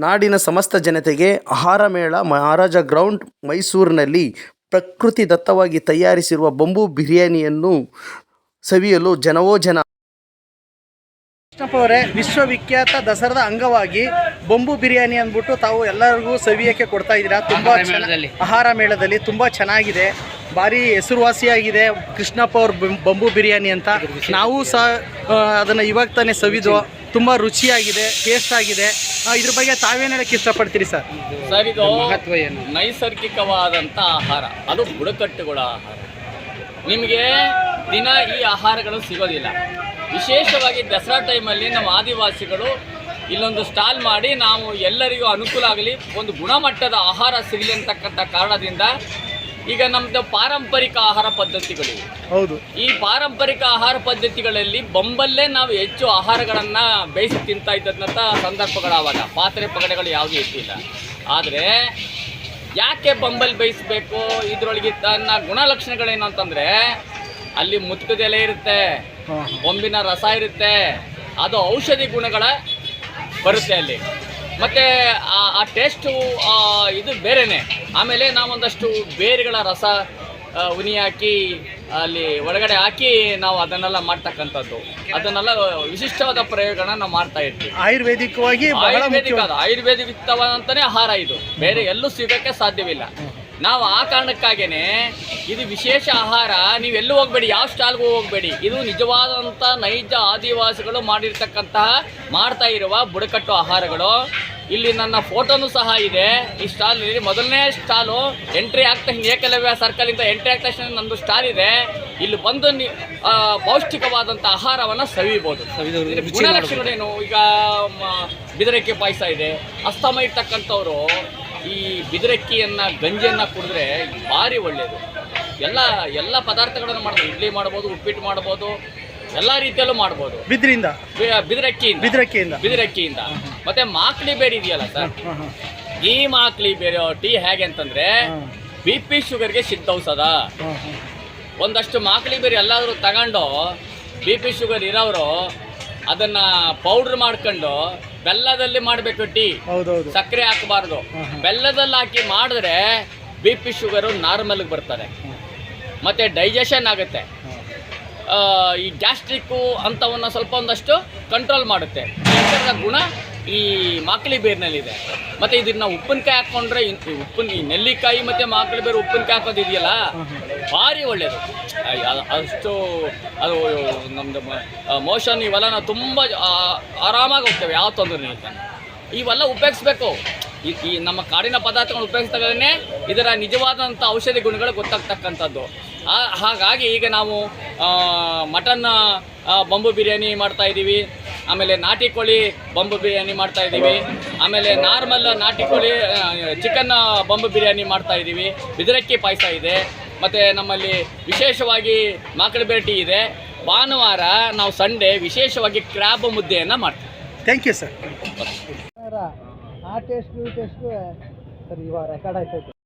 ನಾಡಿನ ಸಮಸ್ತ ಜನತೆಗೆ ಆಹಾರ ಮೇಳ ಮಹಾರಾಜ ಗ್ರೌಂಡ್ ಮೈಸೂರಿನಲ್ಲಿ ಪ್ರಕೃತಿ ದತ್ತವಾಗಿ ತಯಾರಿಸಿರುವ ಬಂಬೂ ಬಿರಿಯಾನಿಯನ್ನು ಸವಿಯಲು ಜನವೋ ಜನ. ಕೃಷ್ಣಪ್ಪ ಅವರೇ, ವಿಶ್ವವಿಖ್ಯಾತ ದಸರಾದ ಅಂಗವಾಗಿ ಬಂಬೂ ಬಿರಿಯಾನಿ ಅಂದ್ಬಿಟ್ಟು ತಾವು ಎಲ್ಲರಿಗೂ ಸವಿಯಕ್ಕೆ ಕೊಡ್ತಾ ಇದ್ದೀರಾ. ತುಂಬ ಆಹಾರ ಮೇಳದಲ್ಲಿ ತುಂಬ ಚೆನ್ನಾಗಿದೆ, ಭಾರಿ ಹೆಸರುವಾಸಿಯಾಗಿದೆ ಕೃಷ್ಣಪ್ಪ ಅವ್ರ ಬಂಬೂ ಬಿರಿಯಾನಿ ಅಂತ. ನಾವು ಸಹ ಅದನ್ನು ಇವಾಗ ತಾನೇ ಸವಿದು ತುಂಬ ರುಚಿಯಾಗಿದೆ, ಟೇಸ್ಟ್ ಆಗಿದೆ. ಇದ್ರ ಬಗ್ಗೆ ತಾವೇನು ಹೇಳಕ್ಕೆ ಇಷ್ಟಪಡ್ತೀರಿ ಸರ್? ಇದು ನೈಸರ್ಗಿಕವಾದಂಥ ಆಹಾರ, ಅದು ಬುಡಕಟ್ಟುಗಳ ಆಹಾರ. ನಿಮಗೆ ದಿನ ಈ ಆಹಾರಗಳು ಸಿಗೋದಿಲ್ಲ. ವಿಶೇಷವಾಗಿ ದಸರಾ ಟೈಮಲ್ಲಿ ನಮ್ಮ ಆದಿವಾಸಿಗಳು ಇಲ್ಲೊಂದು ಸ್ಟಾಲ್ ಮಾಡಿ ನಾವು ಎಲ್ಲರಿಗೂ ಅನುಕೂಲ ಆಗಲಿ, ಒಂದು ಗುಣಮಟ್ಟದ ಆಹಾರ ಸಿಗಲಿ ಅಂತಕ್ಕಂಥ ಕಾರಣದಿಂದ ಈಗ ನಮ್ಮದು ಪಾರಂಪರಿಕ ಆಹಾರ ಪದ್ಧತಿಗಳಿವೆ. ಹೌದು, ಈ ಪಾರಂಪರಿಕ ಆಹಾರ ಪದ್ಧತಿಗಳಲ್ಲಿ ಬೊಂಬಲ್ಲೇ ನಾವು ಹೆಚ್ಚು ಆಹಾರಗಳನ್ನು ಬೇಯಿಸಿ ತಿಂತಾ ಇದ್ದಂಥ ಸಂದರ್ಭಗಳು. ಆವಾಗ ಪಾತ್ರೆ ಪಗಡೆಗಳು ಯಾವುದೂ ಇರ್ತಿಲ್ಲ. ಆದರೆ ಯಾಕೆ ಬೊಂಬಲ್ಲಿ ಬೇಯಿಸಬೇಕು? ಇದರೊಳಗೆ ತನ್ನ ಗುಣಲಕ್ಷಣಗಳೇನು ಅಂತಂದರೆ, ಅಲ್ಲಿ ಮುತ್ಕದ ಎಲೆ ಇರುತ್ತೆ, ಬೊಂಬಿನ ರಸ ಇರುತ್ತೆ, ಅದು ಔಷಧಿ ಗುಣಗಳ ಬರುತ್ತೆ ಅಲ್ಲಿ. ಮತ್ತು ಆ ಟೇಸ್ಟು ಇದು ಬೇರೆಯೇ. ಆಮೇಲೆ ನಾವೊಂದಷ್ಟು ಬೇರುಗಳ ರಸ ಉನಿ ಹಾಕಿ ಅಲ್ಲಿ ಒಳಗಡೆ ಹಾಕಿ ನಾವು ಅದನ್ನೆಲ್ಲ ಮಾಡ್ತಕ್ಕಂಥದ್ದು, ಅದನ್ನೆಲ್ಲ ವಿಶಿಷ್ಟವಾದ ಪ್ರಯೋಗನ ನಾವು ಮಾಡ್ತಾ ಇರ್ತೀವಿ. ಆಯುರ್ವೇದಿಕವಾದಂಥನೇ ಆಹಾರ ಇದು, ಬೇರೆ ಎಲ್ಲೂ ಸಿಗೋಕ್ಕೆ ಸಾಧ್ಯವಿಲ್ಲ. ನಾವು ಆ ಕಾರಣಕ್ಕಾಗೇ ಇದು ವಿಶೇಷ ಆಹಾರ. ನೀವೆಲ್ಲೂ ಹೋಗಬೇಡಿ, ಯಾವ ಸ್ಟಾಲ್ಗೂ ಹೋಗಬೇಡಿ. ಇದು ನಿಜವಾದಂಥ ನೈಜ ಆದಿವಾಸಿಗಳು ಮಾಡಿರ್ತಕ್ಕಂತಹ ಮಾಡ್ತಾ ಇರುವ ಬುಡಕಟ್ಟು ಆಹಾರಗಳು. ಇಲ್ಲಿ ನನ್ನ ಫೋಟೋನು ಸಹ ಇದೆ ಈ ಸ್ಟಾಲ್ನಲ್ಲಿ. ಮೊದಲನೇ ಸ್ಟಾಲು ಎಂಟ್ರಿ ಆಗ್ತ ತಕ್ಷಣ ಏಕಲವ್ಯ ಸರ್ಕಲಿಂದ ಎಂಟ್ರಿ ಆಗ್ತ ತಕ್ಷಣ ನಂದು ಸ್ಟಾಲ್ ಇದೆ. ಇಲ್ಲಿ ಬಂದು ಪೌಷ್ಟಿಕವಾದಂಥ ಆಹಾರವನ್ನು ಸವಿಬೋದು. ಗುಣಲಕ್ಷಣಗಳೇನು? ಈಗ ಬಿದರಕ್ಕಿ ಪಾಯಸ ಇದೆ. ಅಸ್ತಮ ಇರ್ತಕ್ಕಂಥವ್ರು ಈ ಬಿದರಕ್ಕಿಯನ್ನು ಗಂಜಿಯನ್ನು ಕುಡಿದ್ರೆ ಭಾರಿ ಒಳ್ಳೆಯದು. ಎಲ್ಲ ಪದಾರ್ಥಗಳನ್ನು ಮಾಡ್ಬೋದು. ಇಡ್ಲಿ ಮಾಡ್ಬೋದು, ಉಪ್ಪಿಟ್ಟು ಮಾಡ್ಬೋದು, ಎಲ್ಲ ರೀತಿಯಲ್ಲೂ ಮಾಡ್ಬೋದು ಬಿದಿರಕ್ಕಿಯಿಂದ. ಮತ್ತೆ ಮಾಕ್ಲಿ ಬೇರೆ ಇದೆಯಲ್ಲ ಸರ್, ಈ ಮಾಕ್ಲಿ ಬೇರೆ ಟೀ ಹೇಗೆ ಅಂತಂದ್ರೆ BP ಶುಗರ್ಗೆ ಸಿದ್ಧೌಷಧ. ಒಂದಷ್ಟು ಮಾಕ್ಲಿ ಬೇರೆ ಎಲ್ಲಾದರೂ ತಗೊಂಡು BP ಶುಗರ್ ಇರೋರು ಅದನ್ನ ಪೌಡ್ರ್ ಮಾಡ್ಕೊಂಡು ಬೆಲ್ಲದಲ್ಲಿ ಮಾಡಬೇಕು ಟೀ. ಸಕ್ಕರೆ ಹಾಕಬಾರ್ದು, ಬೆಲ್ಲದಲ್ಲಿ ಹಾಕಿ ಮಾಡಿದ್ರೆ BP ಶುಗರು ನಾರ್ಮಲ್ಗೆ ಬರ್ತದೆ, ಮತ್ತೆ ಡೈಜೆಷನ್ ಆಗುತ್ತೆ. ಈ ಗ್ಯಾಸ್ಟ್ರಿಕ್ಕು ಅಂಥವನ್ನು ಸ್ವಲ್ಪ ಒಂದಷ್ಟು ಕಂಟ್ರೋಲ್ ಮಾಡುತ್ತೆ. ಈ ಗುಣ ಈ ಮಾಕ್ಲಿ ಬೇರಿನಲ್ಲಿದೆ. ಮತ್ತು ಇದನ್ನ ಉಪ್ಪಿನಕಾಯಿ ಹಾಕ್ಕೊಂಡ್ರೆ ಈ ನೆಲ್ಲಿಕಾಯಿ ಮತ್ತು ಮಾಕ್ಲಿ ಬೇರು ಉಪ್ಪಿನಕಾಯಿ ಹಾಕೋದಿದೆಯಲ್ಲ, ಭಾರಿ ಒಳ್ಳೆಯದು. ಅಷ್ಟು ಅದು ನಮ್ಮದು ಮೋಷನ್ ಇವೆಲ್ಲ ನಾವು ತುಂಬ ಆರಾಮಾಗಿ ಹೋಗ್ತೇವೆ, ಯಾವ ತೊಂದರೆ ಇಲ್ಲ. ಇವೆಲ್ಲ ಉಪಯೋಗಿಸ್ಬೇಕು. ಈ ನಮ್ಮ ಕಾಡಿನ ಪದಾರ್ಥಗಳು ಉಪಯೋಗಿಸ್ದಾಗಲೇ ಇದರ ನಿಜವಾದಂಥ ಔಷಧಿ ಗುಣಗಳು ಗೊತ್ತಾಗ್ತಕ್ಕಂಥದ್ದು. ಹಾಗಾಗಿ ಈಗ ನಾವು ಮಟನ್ ಬಂಬೂ ಬಿರಿಯಾನಿ ಮಾಡ್ತಾಯಿದ್ದೀವಿ, ಆಮೇಲೆ ನಾಟಿ ಕೋಳಿ ಬಂಬೂ ಬಿರಿಯಾನಿ ಮಾಡ್ತಾಯಿದ್ದೀವಿ, ಆಮೇಲೆ ನಾರ್ಮಲ್ ನಾಟಿ ಕೋಳಿ ಚಿಕನ್ ಬಂಬೂ ಬಿರಿಯಾನಿ ಮಾಡ್ತಾಯಿದ್ದೀವಿ, ಬಿದಿರಕ್ಕಿ ಪಾಯಸ ಇದೆ, ಮತ್ತು ನಮ್ಮಲ್ಲಿ ವಿಶೇಷವಾಗಿ ಮಾಕಳಿ ಬೇಟಿ ಇದೆ. ಭಾನುವಾರ ನಾವು ಸಂಡೇ ವಿಶೇಷವಾಗಿ ಕ್ರ್ಯಾಬ್ ಮುದ್ದೆಯನ್ನು ಮಾಡ್ತೀವಿ. Thank you sir. ಆ ಟೇಸ್ಟು ಸರ್ ಇವಾಗ ರೆಕಾರ್ಡ್ ಆಯ್ತೈತೆ.